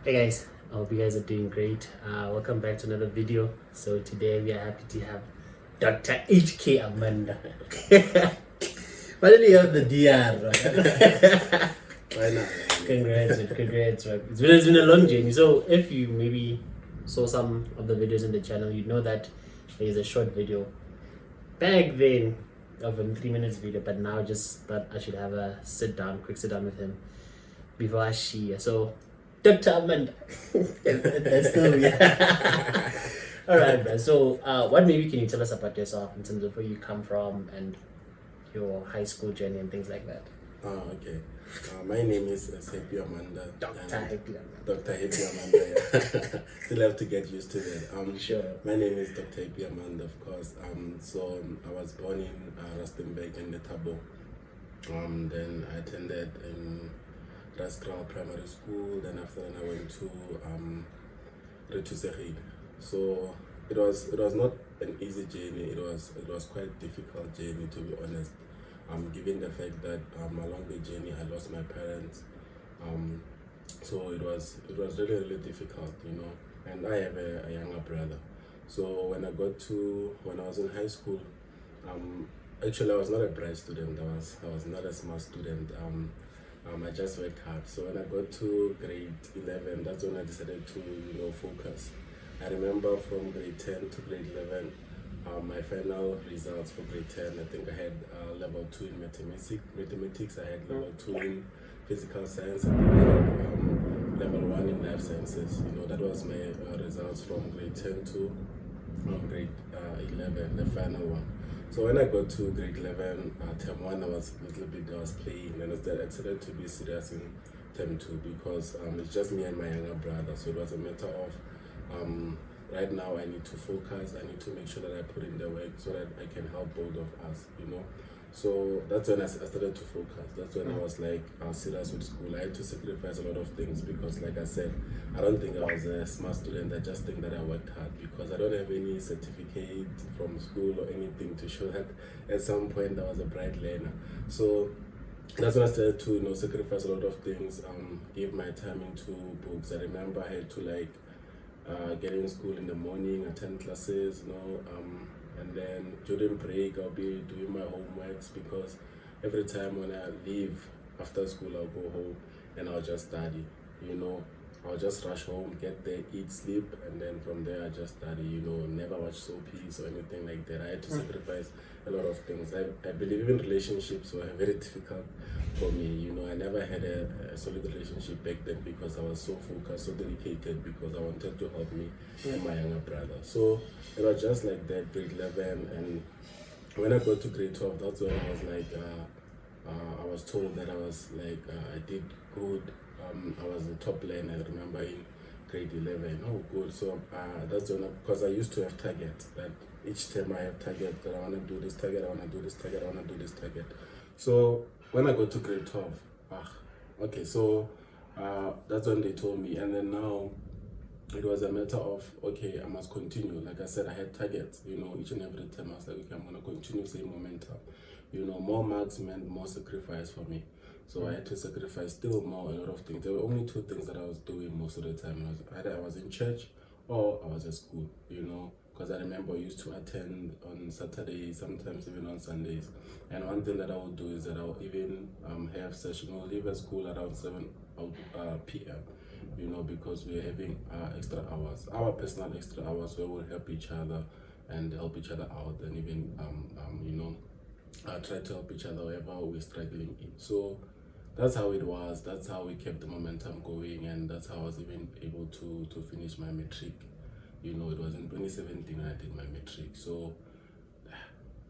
Hey guys, I hope you guys are doing great. Welcome back to another video. So today we are happy to have Dr. HK Amanda. Finally, you have the DR, right? Why not? Congrats, right? It's been a long journey. So if you maybe saw some of the videos in the channel, you know that there is a short video back then of a 3 minutes video, but now just thought I should have a quick sit down with him before I share. So Dr. Amanda. That's still yeah. All right, man. So, what maybe can you tell us about yourself in terms of where you come from and your high school journey and things like that? Okay. My name is Happy Amanda. Dr. Happy Amanda. Dr. Happy Amanda, yeah. Still have to get used to that. Sure. My name is Dr. Happy Amanda, of course. I was born in Rustenburg in the Tabo. Then I attended in Raskral Primary School. Then after that, I went to Retusegid. So it was not an easy journey. It was quite a difficult journey, to be honest. Given the fact that along the journey I lost my parents, so it was really difficult, And I have a younger brother. So when I was in high school, actually I was not a bright student. I was not a smart student. I just worked hard. So when I got to grade 11, that's when I decided to focus. I remember from grade 10 to grade 11. My final results for grade 10, I think I had level 2 in mathematics, I had level 2 in physical science, and then I had level 1 in life sciences. That was my results from grade 10 to grade 11, the final one. So when I got to grade 11, term 1, I was playing, and I decided to be serious in term 2 because it's just me and my younger brother. So it was a matter of right now I need to focus, I need to make sure that I put in the work so that I can help both of us, So that's when I started to focus. That's when I was serious with school. I had to sacrifice a lot of things because, like I said, I don't think I was a smart student. I just think that I worked hard because I don't have any certificate from school or anything to show that at some point I was a bright learner. So that's when I started to sacrifice a lot of things, give my time into books. I remember I had to get in school in the morning, attend classes, and then during break I'll be doing my homeworks because every time when I leave after school I'll go home and I'll just study, I'll just rush home, get there, eat, sleep, and then from there I just study, never watch soapies or anything like that. I had to sacrifice a lot of things. I believe even relationships were very difficult for me, I never had a solid relationship back then because I was so focused, so dedicated because I wanted to help me and my younger brother. So it was just like that, grade 11, and when I got to grade 12, that's when I was I was told that I did good. I was the top learner, I remember, in grade 11. Oh, good. So that's when, because I used to have targets, that each time I have target that I want to do this target, I want to do this target, I want to do this target. So when I got to grade 12, okay, so that's when they told me, and then now it was a matter of, okay, I must continue. Like I said, I had targets, each and every time I was like, okay, I'm going to continue same momentum. More marks meant more sacrifice for me. So I had to sacrifice still more, a lot of things. There were only two things that I was doing most of the time. Either I was in church or I was at school, because I remember I used to attend on Saturdays, sometimes even on Sundays. And one thing that I would do is that I would even have session or leave at school around 7 p.m. Because we're having extra hours, our personal extra hours, where we'll help each other and help each other out, and even try to help each other wherever we're struggling in. So that's how it was. That's how we kept the momentum going, and that's how I was even able to finish my matric. It was in 2017 when I did my matric. So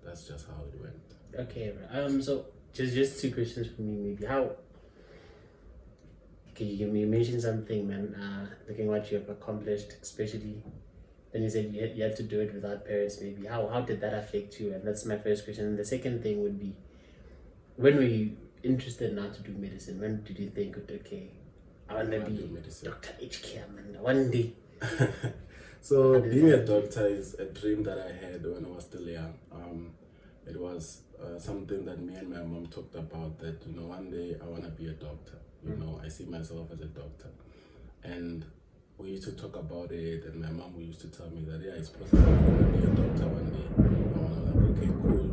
that's just how it went. Okay. So just two questions for me, maybe. How? Can you mention something, man? Looking what you have accomplished, especially. Then you said you had to do it without parents. Maybe how did that affect you? And that's my first question. And the second thing would be, when were you interested now to do medicine? When did you think, okay, I want to be Dr. HK Amanda one day? So being a doctor is a dream that I had when I was still young. It was something that me and my mom talked about, that one day I want to be a doctor. I see myself as a doctor. And we used to talk about it, and my mom used to tell me that, yeah, it's possible I'm gonna be a doctor one day. And I was like, okay, cool.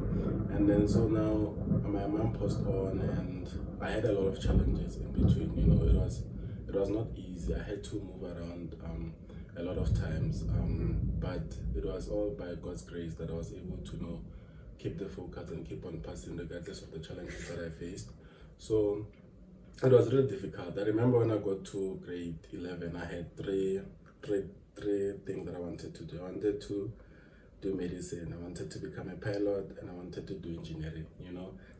And then so now my mom passed on, and I had a lot of challenges in between. It was not easy. I had to move around a lot of times, but it was all by God's grace that I was able to keep the focus and keep on passing regardless of the challenges that I faced. So it was really difficult. I remember when I got to grade 11, I had three things that I wanted to do. I wanted to do medicine, I wanted to become a pilot, and I wanted to do engineering.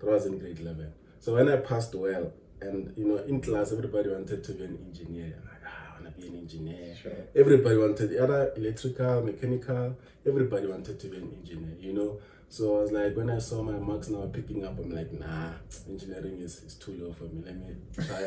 That was in grade 11. So when I passed well, and in class, everybody wanted to be an engineer. I'm like, I want to be an engineer. Sure. Everybody wanted either electrical, mechanical, everybody wanted to be an engineer. So I was like, when I saw my marks now picking up, I'm like, nah, engineering is too low for me. Let me try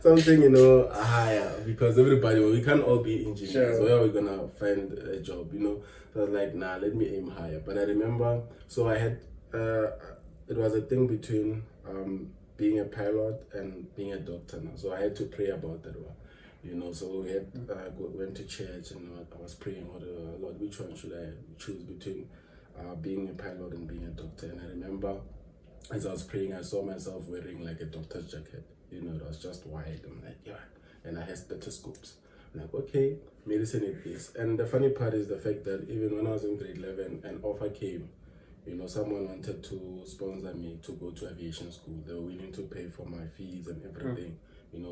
something, higher, because we can't all be engineers. Sure. Where are we gonna find a job, So I was like, nah, let me aim higher. But I remember, so I had, it was a thing between being a pilot and being a doctor now. So I had to pray about that one. So we had went to church, and I was praying, Lord, which one should I choose between being a pilot and being a doctor? And I remember as I was praying, I saw myself wearing like a doctor's jacket. It was just white. I'm like, yeah. And I had stethoscopes. I'm like, okay, medicine it is. And the funny part is the fact that even when I was in grade 11, an offer came. Someone wanted to sponsor me to go to aviation school. They were willing to pay for my fees and everything,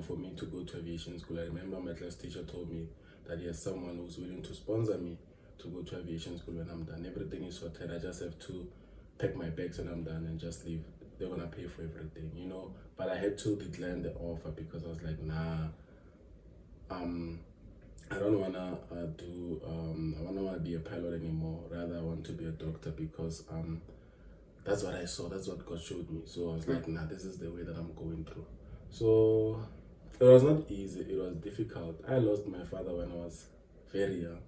for me to go to aviation school. I remember my class teacher told me that he has someone who's willing to sponsor me to go to aviation school when I'm done. Everything is sorted. I just have to pack my bags when I'm done and just leave. They're gonna pay for everything, But I had to decline the offer because I was like, nah, I don't wanna I don't wanna be a pilot anymore. Rather, I want to be a doctor because that's what I saw. That's what God showed me. So I was like, nah, this is the way that I'm going through. So it was not easy. It was difficult. I lost my father when I was very young.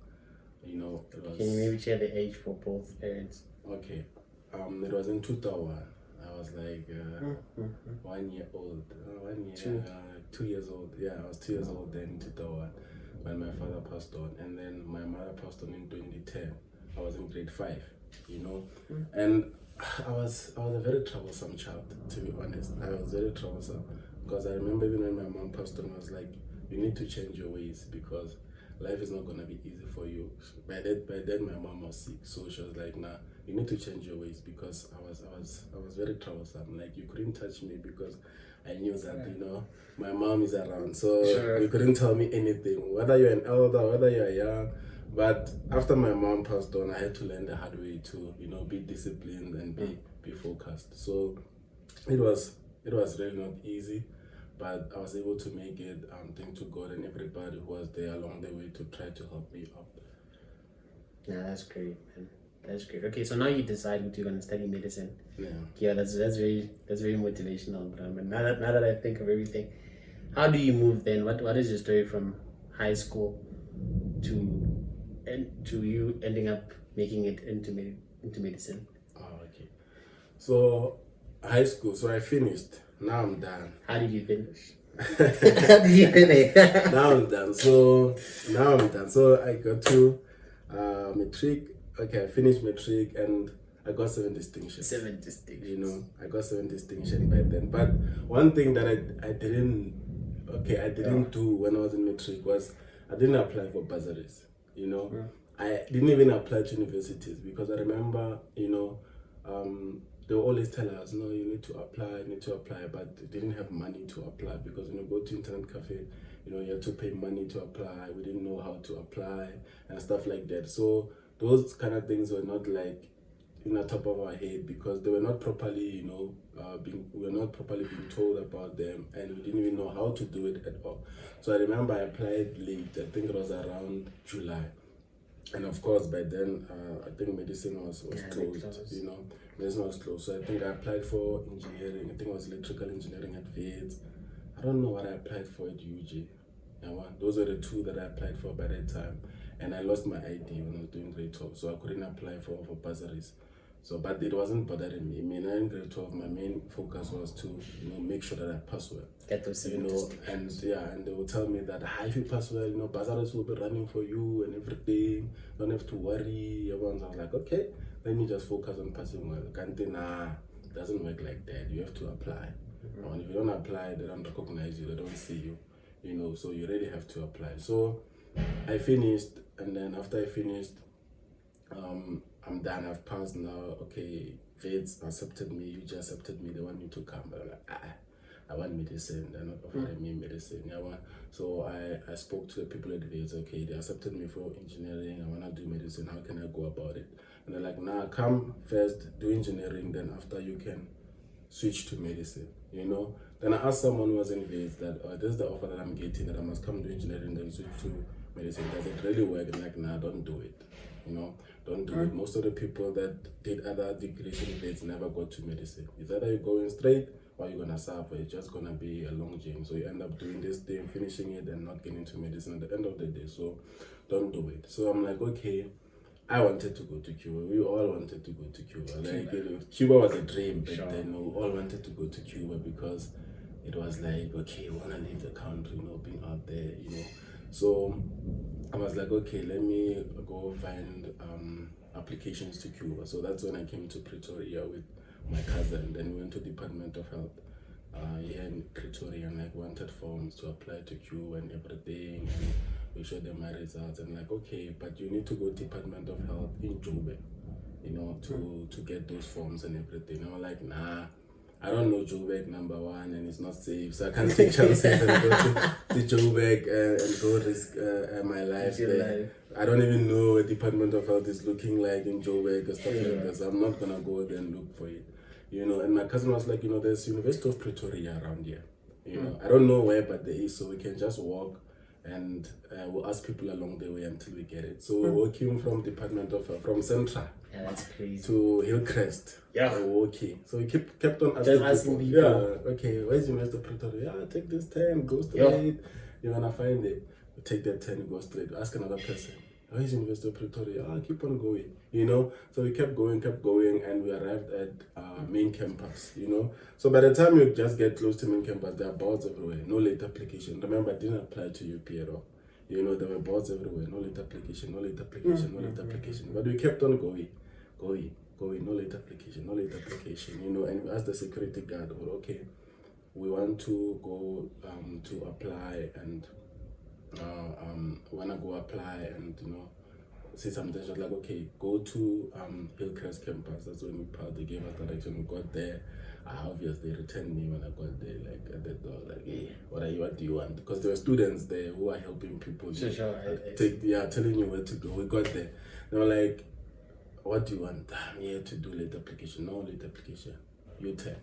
It was. Can you maybe share the age for both parents? Okay. It was in 2000. I was like 1 year old. 1 year, 2 years old. Yeah, I was 2 years old then in 2000 when my father passed on, and then my mother passed on in 2010. I was in grade 5, and I was a very troublesome child, to be honest. I was very troublesome because I remember even when my mom passed on, I was like, you need to change your ways because life is not gonna be easy for you. By then my mom was sick, so she was like, nah, you need to change your ways because I was very troublesome. Like, you couldn't touch me because I knew that my mom is around, so you couldn't tell me anything, whether you're an elder, whether you're young. But after my mom passed on, I had to learn the hard way to be disciplined and be focused. So it was really not easy, but I was able to make it. Thank to God and everybody who was there along the way to try to help me out. Yeah, that's great, man. That's great. Okay, so now you decided you're gonna study medicine. Yeah, that's very motivational. But now that I think of everything, how do you move then? What is your story from high school to you ending up making it into medicine? Oh, okay. So high school. So I finished. Now I'm done. How did you finish? How did you finish? Now I'm done. So I got to matric. Okay, I finished matric and I got 7 distinctions. 7 distinctions. I got 7 distinctions by then. But one thing that I didn't do when I was in matric was I didn't apply for bursaries. I didn't even apply to universities because I remember, they always tell us, no, you need to apply, but they didn't have money to apply because when you go to internet cafe, you have to pay money to apply. We didn't know how to apply and stuff like that. So those kind of things were not like in the top of our head because they were not properly, we were not properly being told about them, and we didn't even know how to do it at all. So I remember I applied late. I think it was around July. And of course, by then, I think medicine was closed, medicine was closed. So I think I applied for engineering. I think it was electrical engineering at VEDS. I don't know what I applied for at UG. Those were the 2 that I applied for by that time. And I lost my ID when I was doing grade 12, so I couldn't apply for bursaries. So, but it wasn't bothering me. I mean, in grade 12, my main focus was to, make sure that I pass well. Get those And and they will tell me that if you pass well, bazaars will be running for you and everything. Don't have to worry. Everyone's like, okay, let me just focus on passing well. Nah, it doesn't work like that. You have to apply. And if you don't apply, they don't recognize you. They don't see you. So you really have to apply. So I finished, and then after I finished, I'm done. I've passed now. Okay, Veds accepted me. You just accepted me. They want me to come, but I'm like, I want medicine. They're not offering me medicine. So I spoke to the people at Veds. Okay, they accepted me for engineering. I want to do medicine. How can I go about it? And they're like, nah, come first, do engineering. Then after you can switch to medicine. Then I asked someone who was in Veds that this is the offer that I'm getting, that I must come to engineering then switch to medicine. Does it really work? And like, nah, don't do it. Don't do it. Most of the people that did other degrees in Veds never got to medicine. It's either you're going straight or you're gonna suffer. It's just gonna be a long journey. So you end up doing this thing, finishing it, and not getting to medicine at the end of the day. So don't do it. So I'm like, okay, I wanted to go to Cuba. We all wanted to go to Cuba. Like Cuba was a dream back then. We all wanted to go to Cuba because it was like, okay, we wanna leave the country, being out there, So I was like, okay, let me go find applications to Cuba. So that's when I came to Pretoria with my cousin. Then we went to Department of Health here in Pretoria and wanted forms to apply to Cuba and everything. And we showed them my results and okay, but you need to go Department of Health in Joburg, to get those forms and everything. I was like, nah, I don't know Joburg, number one, and it's not safe, so I can't take chances and go to Joburg and go risk my life there. I don't even know what Department of Health is looking like in Joburg or stuff like that, so I'm not gonna go there and look for it. And my cousin was like, there's University of Pretoria around here. I don't know where, but there is, so we can just walk and we'll ask people along the way until we get it. So we're walking from Department of Health, from Central. Yeah, that's crazy. To Hillcrest. Yeah. Okay. So we kept on asking people. Yeah. Okay. Where's University of Pretoria? Yeah, take this 10, go straight. Yeah. You're gonna find it. You take that 10, go straight. Ask another person. Where's University of Pretoria? Keep on going. So we kept going, and we arrived at main campus. So by the time you just get close to main campus, there are boards everywhere. No late application. Remember, I didn't apply to UP at all. There were boards everywhere. No late application. No late application. But we kept on going, no late application. And we asked the security guard, okay, we want to go to apply and wanna go apply and see something. So like, okay, go to Hillcrest campus. That's when we passed. They gave us direction. We got there. Obviously they returned me when I got there, like at the door, like, hey, what do you want? Because there were students there who are helping people. Sure. Telling you where to go. We got there. They were like, what do you want? I'm here to do late application. No late application. You tell.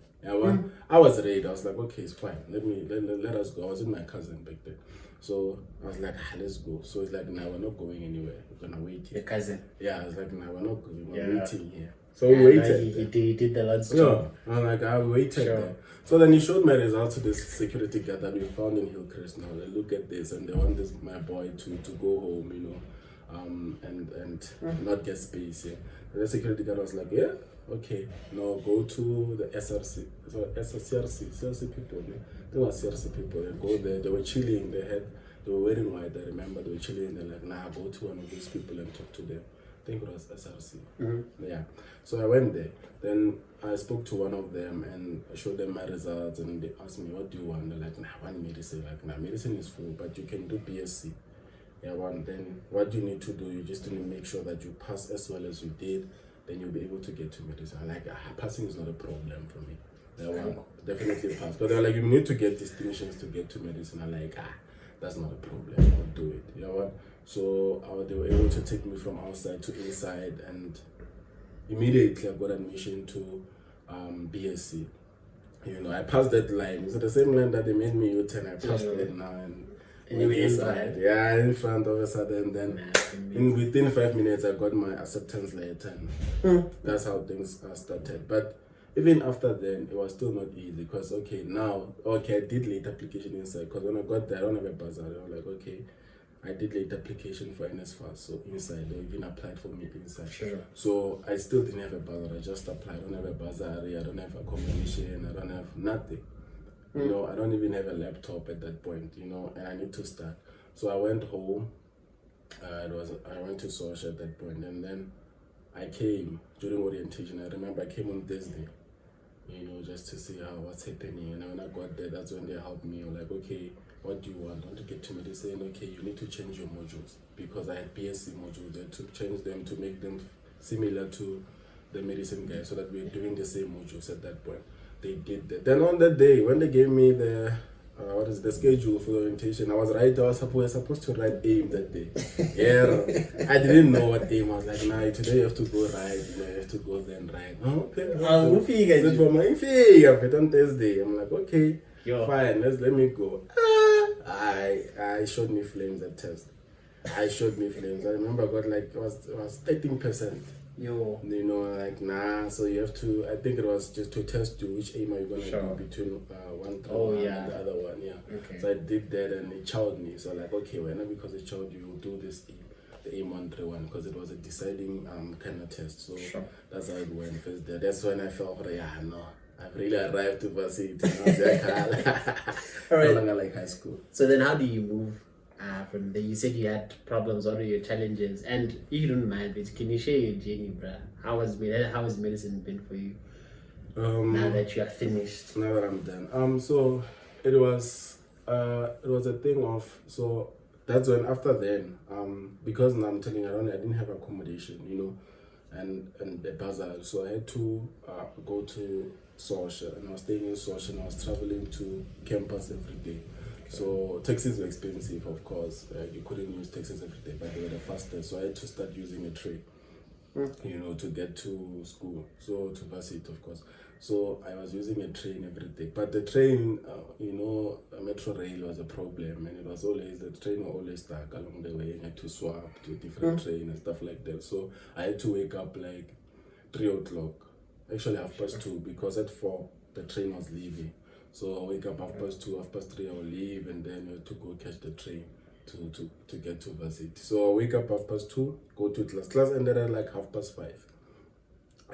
I was ready. I was like, okay, it's fine. Let us go. I was with my cousin back then. So I was like, let's go. So it's like, nah, we're not going anywhere. We're gonna wait here. Your cousin? Yeah, I was like, nah, we're not going. We're waiting here. So we waited. He did the lunch job. Yeah, I'm like, I waited there. So then he showed my results to this security guard that we found in Hillcrest now. They look at this and they want my boy to go home, and not get space. Yeah. And the security guard was like, yeah, okay, no, go to the SRC. So CRC people. They were CRC people. They go there. They were chilling. They were wearing white. I remember they were chilling. They're like, nah, go to one of these people and talk to them. I think it was SRC. Yeah. So I went there. Then I spoke to one of them and I showed them my results and they asked me, what do you want? They're like, nah, I want medicine. Like, nah, medicine is full, but you can do BSc. Yeah, then what you need to do, you just need to make sure that you pass as well as you did, then you'll be able to get to medicine. I'm like, passing is not a problem for me. That one definitely pass. But they're like, you need to get distinctions to get to medicine. I'm like, that's not a problem. I'll do it. You know what? So they were able to take me from outside to inside, and immediately I got admission to BSc. I passed that line. It's the same line that they made me U10. I passed it now and you were inside. Yeah, in front of a sudden. Then within 5 minutes, I got my acceptance letter. And that's how things started. But even after then, it was still not easy because I did late application inside. Because when I got there, I don't have a buzzer. I was like, okay, I did late application for NSFAS, so inside they even applied for me inside. Sure. So I still didn't have a bursary. I just applied. I don't have a bursary. I don't have accommodation. I don't have nothing. You know, I don't even have a laptop at that point. You know, and I need to start. So I went home. I went to social at that point, and then I came during orientation. I remember I came on Thursday, you know, just to see what's happening. And when I got there, that's when they helped me. Like, okay, what do you want? I want to get to medicine. Okay, you need to change your modules, because I had BSc modules. They to change them to make them similar to the medicine guys, so that we're doing the same modules at that point. They did that. Then on that day, when they gave me the the schedule for the orientation, I was supposed to write AIM that day. Yeah, I didn't know what AIM was. Like, nah, today you have to go right, you know, you have to go there and write. Oh, okay. That's for my fee on Thursday. I'm like, okay, fine, let me go. I showed me flames at test. I showed me flames. I remember I got like, it was 13%. You know, like, nah, so you have to, I think it was just to test you which aim are you going to do between one and the other one, Okay. So I did that and it chowed me. So like, okay, well, not because it chowed you, do this the aim 131, because it was a deciding kind of test. So that's how it went first there. That's when I felt, no, I've really arrived to varsity. All right. No longer like high school. So then how do you move from there? You said you had problems. What are your challenges? And if you don't mind, can you share your journey, bruh? How has medicine been for you? Now that you are finished. Now that I'm done. So it was a thing of, so that's when after then, because now I'm telling you, I didn't have accommodation, you know, and the bazaar. So I had to go to social, and I was staying in social, and I was traveling to campus every day. So taxis were expensive, of course. You couldn't use taxis every day, but they were the fastest. So I had to start using a train, you know, to get to school. So to varsity, of course. So I was using a train every day. But the train, you know, a metro rail was a problem, and it was always, the train was always stuck along the way. I had to swap to a different train and stuff like that. So I had to wake up like 3 o'clock, actually 2:30, because at 4 the train was leaving. So I wake up 2:30, 3:30, I will leave, and then you have to go catch the train to get to varsity. So I wake up 2:30, go to class. Class ended at like 5:30.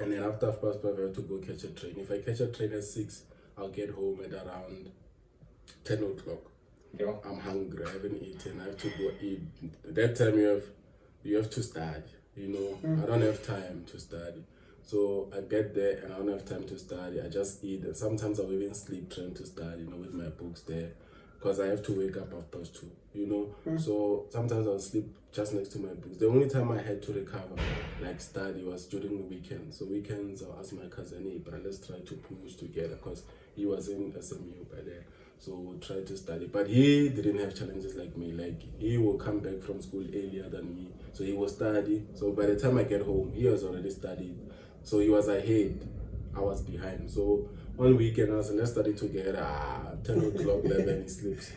And then after 5:30, I have to go catch a train. If I catch a train at 6, I'll get home at around 10 o'clock. Yeah. I'm hungry, I haven't eaten, I have to go eat. At that time you have to study, you know. I don't have time to study. So I get there and I don't have time to study. I just eat, and sometimes I'll even sleep trying to study, you know, with my books there, because I have to wake up 2:30, you know. So sometimes I'll sleep just next to my books. The only time I had to recover, like study, was during the weekends. So weekends I'll ask my cousin, hey, but let's try to push together, because he was in SMU by then. So we'll try to study. But he didn't have challenges like me. Like, he will come back from school earlier than me, so he will study. So by the time I get home, he has already studied. So he was ahead, I was behind. So one weekend I was in a study together, 10 o'clock, 11, he sleeps.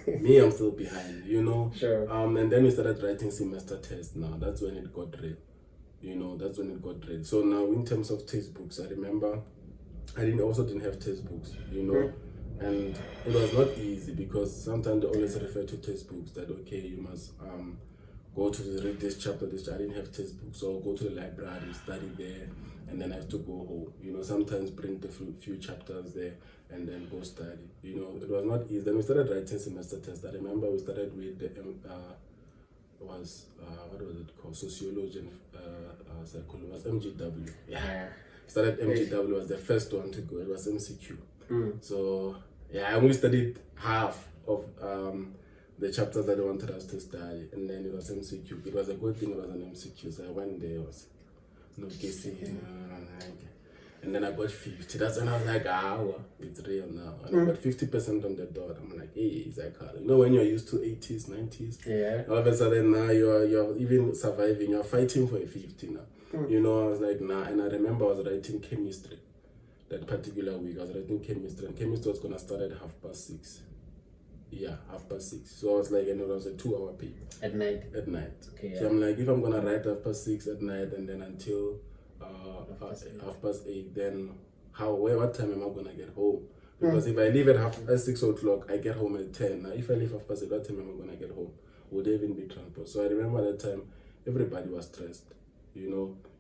Me, I'm still behind, you know. Sure. And then we started writing semester tests now. That's when it got read. You know, that's when it got read. So now in terms of textbooks, I remember I also didn't have textbooks, you know. And it was not easy, because sometimes they always refer to textbooks that, okay, you must go to read this chapter, I didn't have textbooks, so I'll go to the library, study there, and then I have to go home. You know, sometimes print a few chapters there and then go study. You know, it was not easy. Then we started writing semester tests. I remember we started with the what was it called? Sociology and psychology. It was MGW. Yeah. Started MGW, was the first one to go. It was MCQ. So yeah, I only studied half of the chapters that they wanted us to study, and then it was MCQ. It was a good thing it was an MCQ, so I went there, it was no guessing, and then I got 50. That's when I was like, well, it's real now. And I got 50% on the dot. I'm like, hey, is that hard? You know, when you're used to 80s, 90s, yeah. All of a sudden now you're even surviving, you're fighting for a 50 now. You know, I was like, nah. And I remember I was writing chemistry that particular week. I was writing chemistry, and chemistry was gonna start at 6:30. Yeah, 6:30. So I was like, and it was a 2-hour paper. At night? At night. Okay, so yeah. I'm like, if I'm gonna write 6:30 at night and then until 8:30, then what time am I gonna get home? Because if I leave at 6 o'clock, I get home at 10. Now if I leave 8:30, what time am I gonna get home? would there even be transport? So I remember that time, everybody was stressed,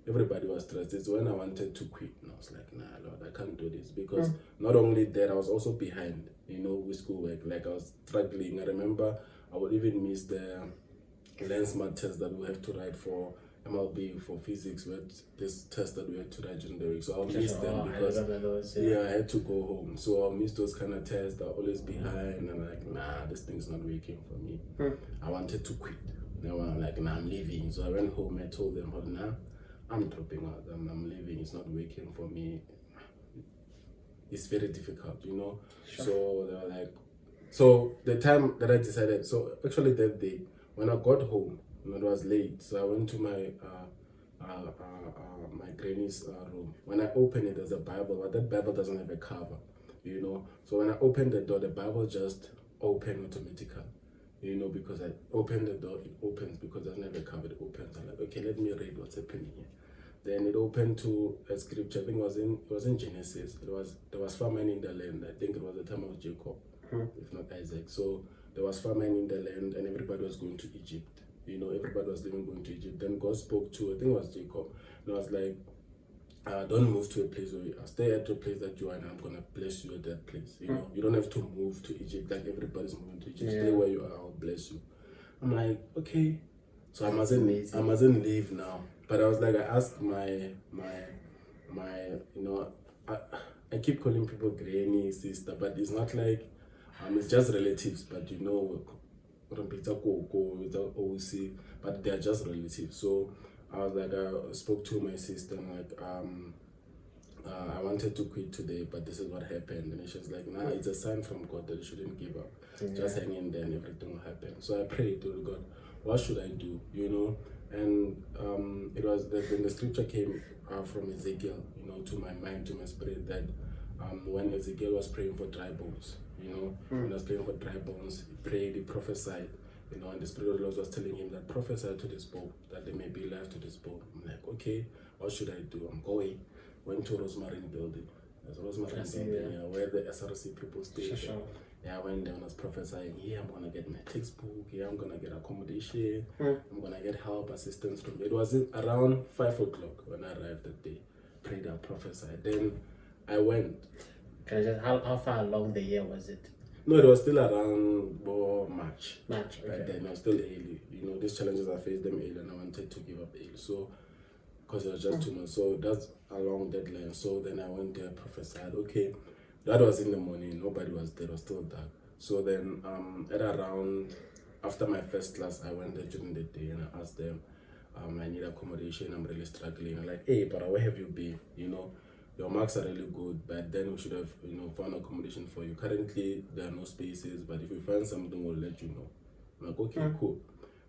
everybody was stressed. It's when I wanted to quit, and I was like, nah, Lord, I can't do this, because not only that, I was also behind, with schoolwork. Like, I was struggling. I remember I would even miss the Lensmart test that we have to write for MLB, for physics. We had this test that we had to write during the week, so I'll miss them because I remember those, I had to go home. So I'll miss those kind of tests. I'll always behind, and I'm like, nah, this thing's not working for me. I wanted to quit. Now I'm like, nah, I'm leaving. So I went home. I told them, oh, nah, I'm dropping out. I'm leaving. It's not working for me. It's very difficult, Sure. So they were like, so the time that I decided, so actually that day when I got home, it was late, so I went to my my granny's room. When I opened it, there's a Bible, but that Bible doesn't have a cover, So when I opened the door, the Bible just opened automatically, because I opened the door, it opens, because it doesn't have a cover, it opens. I'm like, okay, let me read what's happening here. Then it opened to a scripture. I think it was in Genesis. There was famine in the land. I think it was the time of Jacob, if not Isaac. So there was famine in the land, and everybody was going to Egypt. Everybody was living going to Egypt. Then God spoke to, I think it was Jacob, and I was like, don't move to a place where you are. Stay at the place that you are, and I'm gonna bless you at that place. You don't have to move to Egypt like everybody's moving to Egypt. Stay where you are. I'll bless you. I'm like, okay. So I mustn't leave now. But I was like, I asked my I keep calling people granny, sister, but it's not like it's just relatives. But but they're just relatives. So I was like, I spoke to my sister, and like, I wanted to quit today, but this is what happened. And she was like, nah, it's a sign from God that you shouldn't give up. Just hang in there and everything will happen. So I prayed to God, what should I do? And it was when the scripture came from Ezekiel, to my mind, to my spirit, that when Ezekiel was praying for dry bones, when he was praying for dry bones, he prayed, he prophesied, and the Spirit of the Lord was telling him that prophesy to this bone, that there may be life to this bone. I'm like, okay, what should I do? I'm going. Went to Rosemary building. There's a Rosemary building, where the SRC people stay. Sure. Yeah, I went there and I was prophesying, I'm going to get my textbook, I'm going to get accommodation, I'm going to get help, assistance from. It was around 5 o'clock when I arrived that day. Prayed and prophesied. Then I went. Can I just, how far along the year was it? No, it was still around March. March, okay. But then I was still early. These challenges, I faced them early, and I wanted to give up early. So, because it was just 2 months. So that's a long deadline. So then I went there, prophesied. Okay, that was in the morning. Nobody was there. It was still dark. So then at around, after my first class, I went there during the day, and I asked them, I need accommodation. I'm really struggling. I'm like, hey, but where have you been? Your marks are really good, but then we should have, found accommodation for you. Currently, there are no spaces, but if we find something, we'll let you know. I'm like, okay, cool.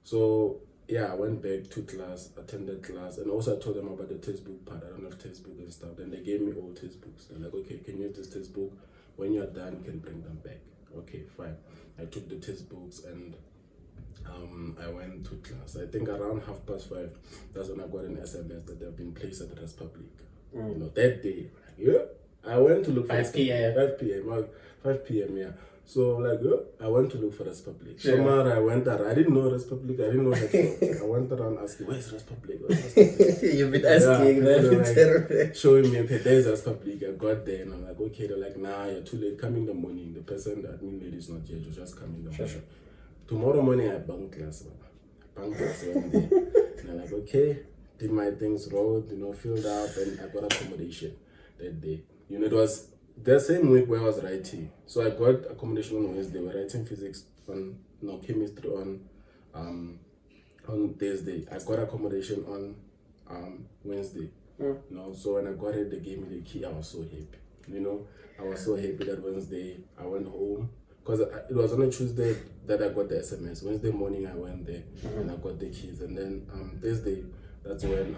So, I went back to class, attended class, and also I told them about the textbook part. I don't have textbook and stuff. Then they gave me all textbooks. They're like, okay, can you use this textbook? When you're done, you can bring them back. Okay, fine. I took the textbooks and I went to class. I think around 5:30, that's when I got an SMS that they've been placed at the Rest Public. That day, I went to look for 5 p.m. 5 p.m. 5 p.m. Yeah. So like, I went to look for Rest Public. Somewhere I went around. I didn't know Rest Public. I didn't know that. I went around asking, where's Rest Public? You've been asking them. Showing me, okay, there's Rest Public. I got there and I'm like, okay. They're like, nah, you're too late. Come in the morning. The person, the admin lady is not here. Just come in the morning. Sure. Tomorrow morning I bunk class. Bunk class one day. And I'm like, okay. Did my things, wrote, filled up, and I got accommodation that day. It was the same week where I was writing. So I got accommodation on Wednesday. We're writing physics chemistry on Thursday. I got accommodation on Wednesday. So when I got it, they gave me the key. I was so happy. I was so happy that Wednesday I went home. Because it was on a Tuesday that I got the SMS. Wednesday morning I went there and I got the keys. And then Thursday, that's when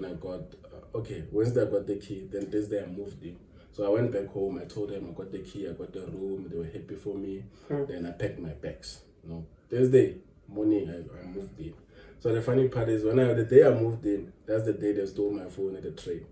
I got, Wednesday I got the key, then Thursday I moved in. So I went back home, I told them I got the key, I got the room, they were happy for me. Then I packed my bags. Thursday morning I moved in. So the funny part is the day I moved in, that's the day they stole my phone at the train.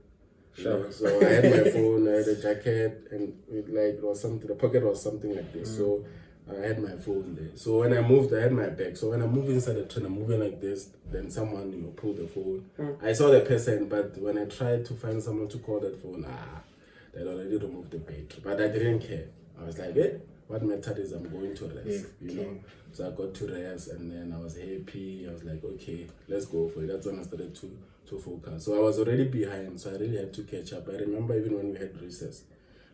Sure. So I had my phone, I had a jacket, and it was something, the pocket was something like this. So I had my phone there. So when I moved, I had my bag. So when I move inside the train, I'm moving like this. Then someone, pulled the phone. I saw the person, but when I tried to find someone to call that phone, they'd already removed the battery. But I didn't care. I was like, what mattered is I'm going to rest, So I got to rest, and then I was happy. I was like, okay, let's go for it. That's when I started to focus. So I was already behind, so I really had to catch up. I remember even when we had recess,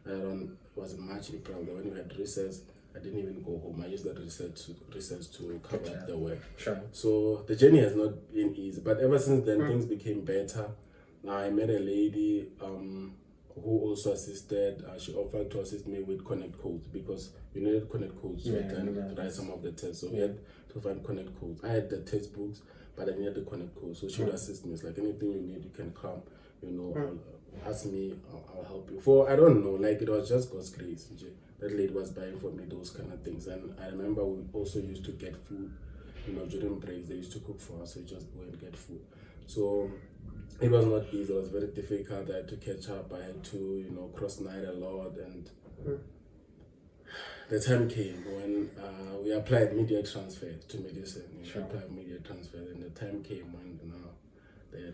around was March, April, when we had recess, I didn't even go home. I used that recess to cover up the work. Sure. So the journey has not been easy, but ever since then things became better. Now I met a lady who also assisted. She offered to assist me with connect codes because we needed connect codes to write some of the tests. So we had to find connect codes. I had the textbooks, but I needed the connect codes. So she would assist me. It's like anything you need, you can come. Ask me, I'll help you. For I don't know, like it was just God's grace. That lady was buying for me those kind of things, and I remember we also used to get food. During breaks they used to cook for us, so we just go and get food. So it was not easy. It was very difficult. I had to catch up. I had to, cross night a lot, and the time came when we applied media transfer to medicine. We applied media transfer, and the time came when the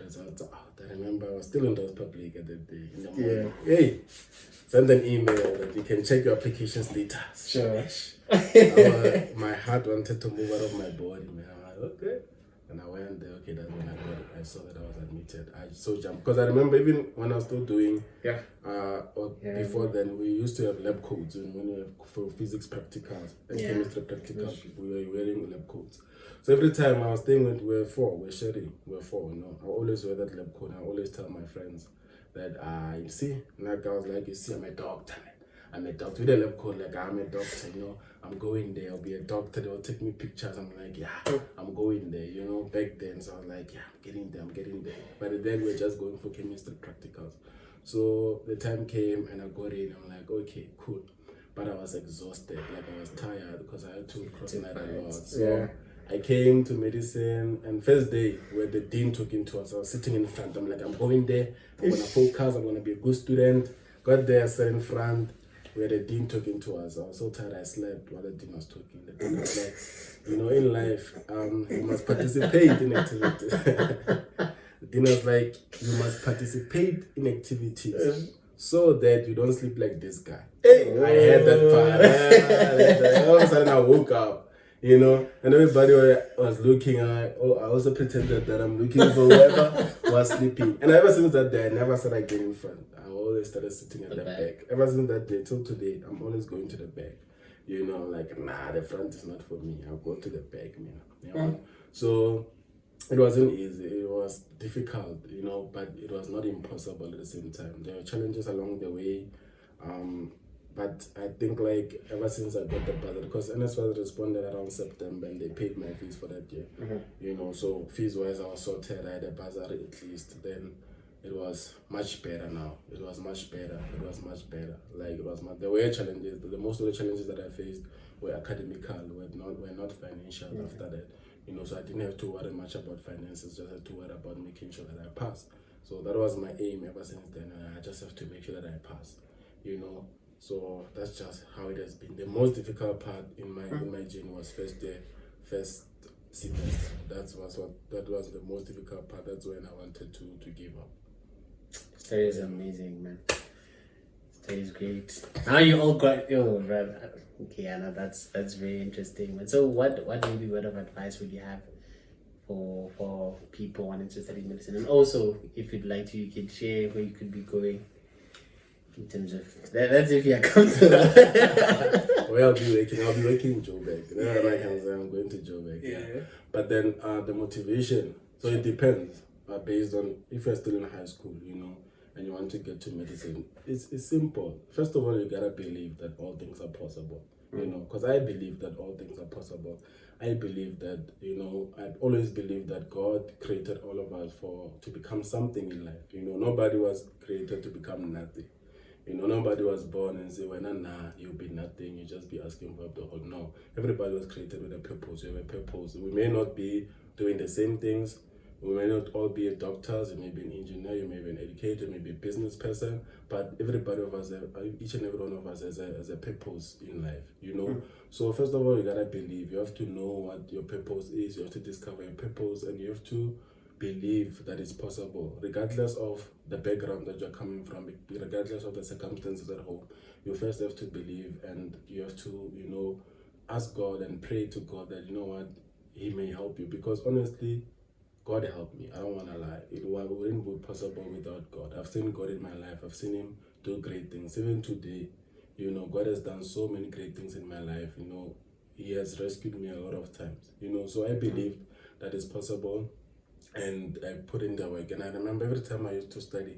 results are out. I remember I was still in those public at that day. In the morning. Hey, send an email that you can check your application status. Sure. My heart wanted to move out of my body, man. I'm like, okay. And I went there. Okay, that's when I got it. I saw that I was admitted. I so jumped because I remember even when I was still doing before then we used to have lab coats. And when we have for physics practicals and chemistry practicals, we were wearing lab coats. So every time I was staying with, we're sharing, we're four. I always wear that lab coat. I always tell my friends that you see, like I was like, you see, I'm a doctor. I'm a doctor with a lab coat, like I'm a doctor, I'm going there, I'll be a doctor, they'll take me pictures, I'm like, I'm going there, back then, so I was like, I'm getting there. But then we're just going for chemistry practicals. So the time came and I got in, I'm like, okay, cool. But I was exhausted, like I was tired because I had to cross night a lot. So I came to medicine, and first day where the dean took into us, I was sitting in front, I'm like, I'm going there, I'm gonna focus, I'm gonna be a good student. Got there, sat in front, where the dean talking to us. I was so tired I slept while the dean was talking. The dean was like, in life, you must participate in activities. The dean was like, you must participate in activities so that you don't sleep like this guy. Hey, I heard that part. All of a sudden I woke up, and everybody was looking. I also pretended that I'm looking for whoever was sleeping. And ever since that day, I never said again in front. I always started sitting at the back. Ever since that day till today, I'm always going to the back. The front is not for me. I'll go to the back, man. So it wasn't easy. It was difficult, but it was not impossible at the same time. There were challenges along the way. But I think ever since I got the bursary, because NSFAS responded around September and they paid my fees for that year. So fees wise I was sorted, I had a bursary at least. Then it was much better now. It was much better. There were challenges. Most of the challenges that I faced were academical, were not financial after that. So I didn't have to worry much about finances, just had to worry about making sure that I passed. So that was my aim ever since then. I just have to make sure that I pass. So that's just how it has been. The most difficult part in my journey was first semester. That was the most difficult part. That's when I wanted to give up. Story is amazing, man. Story is great. Now you all got brother. Okay, Anna, that's very interesting, man. So what maybe word of advice would you have for people wanting to study medicine? And also, if you'd like to, you can share where you could be going. In terms of that's if you're comfortable. Well, I'll be working in Joburg. I'm going to Joburg. But then the motivation. So it depends. Based on if you're still in high school, and you want to get to medicine, it's simple. First of all, you gotta believe that all things are possible. Because I believe that all things are possible. I believe that I've always believed that God created all of us to become something in life. Nobody was created to become nothing. Nobody was born and say, well, you'll be nothing, you just be asking for the whole. No, everybody was created with a purpose. You have a purpose. We may not be doing the same things, We may not all be doctors, you may be an engineer, you may be an educator, you may be a business person, but everybody of us, each and every one of us has a purpose in life, you know. So first of all, you gotta believe. You have to know what your purpose is. You have to discover your purpose, and you have to believe that it's possible, regardless of the background that you're coming from, regardless of the circumstances at home. You first have to believe, and you have to, you know, ask God and pray to God that, you know what, He may help you. Because honestly, God helped me. I don't want to lie. It wouldn't be possible without God. I've seen God in my life. I've seen Him do great things. Even today, you know, God has done so many great things in my life. You know, He has rescued me a lot of times. You know, so I believed that it's possible, and I put in the work. And I remember every time I used to study,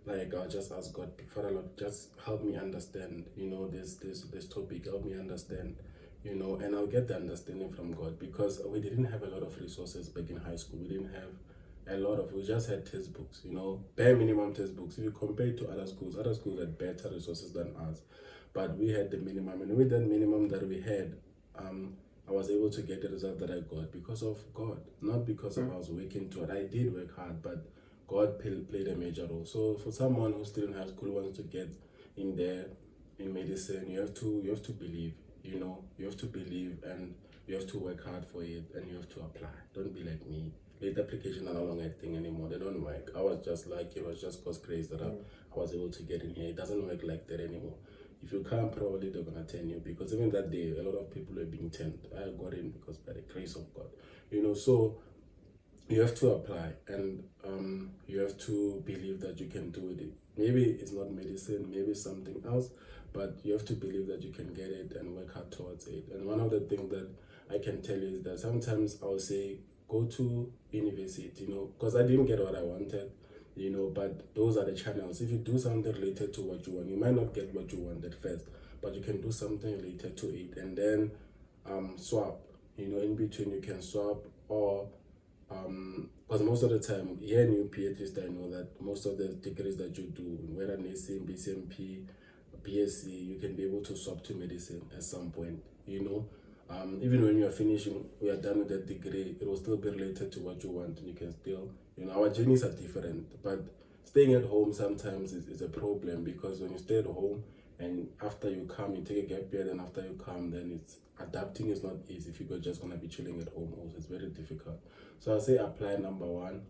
like I'll just ask God, Father Lord, just help me understand, you know, this topic, help me understand, you know, and I'll get the understanding from God, because we didn't have a lot of resources back in high school. We didn't have a lot of, we just had textbooks, you know, bare minimum textbooks. If you compare it to other schools had better resources than us, but we had the minimum, and with that minimum that we had, I was able to get the result that I got because of God, not because of I was working toward. I did work hard, but God played a major role. So for someone who's still in high school, wants to get in there in medicine, you have to believe. You know, you have to believe, and you have to work hard for it, and you have to apply. Don't be like me. Late application are no longer a thing anymore. They don't work. I was just like, it was just God's grace that I was able to get in here. It doesn't work like that anymore. If you can't, probably they're gonna turn you, because even that day, a lot of people were being turned. I got in because by the grace of God, you know. So you have to apply, and you have to believe that you can do it. Maybe it's not medicine, maybe it's something else, but you have to believe that you can get it and work hard towards it. And one of the things that I can tell you is that sometimes I'll say, go to university, you know, because I didn't get what I wanted, you know, but those are the channels. If you do something related to what you want, you might not get what you wanted first, but you can do something related to it, and then swap, you know, in between you can swap, or because most of the time here in UP, at least I know that most of the degrees that you do, whether nursing, BCMP, BSc, you can be able to swap to medicine at some point, you know. Even when you are finishing, we are done with that degree, it will still be related to what you want, and you can still, you know, our journeys are different. But staying at home sometimes is a problem, because when you stay at home and after you come, you take a gap year, then after you come, then it's adapting is not easy. If you're just gonna be chilling at home, also it's very difficult. So I'll say apply, number one.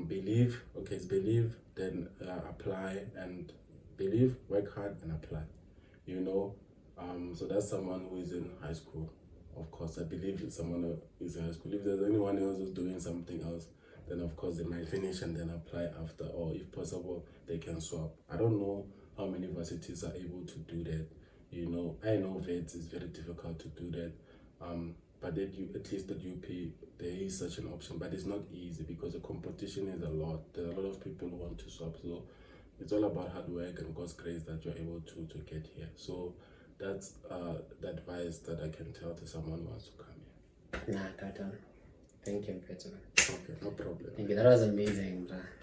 Believe, okay, it's believe, then apply, and believe, work hard, and apply, you know. So that's someone who is in high school. Of course, I believe it's someone who is in high school. If there's anyone else who's doing something else, then of course they might finish and then apply after, or if possible, they can swap. I don't know how many universities are able to do that. You know, I know that it's very difficult to do that. But at least at UP, there is such an option, but it's not easy because the competition is a lot. There are a lot of people who want to swap. So it's all about hard work and God's grace that you're able to get here. So that's the advice that I can tell to someone who wants to come here. Nah, Tata. Thank you, Pretoria. Okay, no problem. Thank you. That was amazing.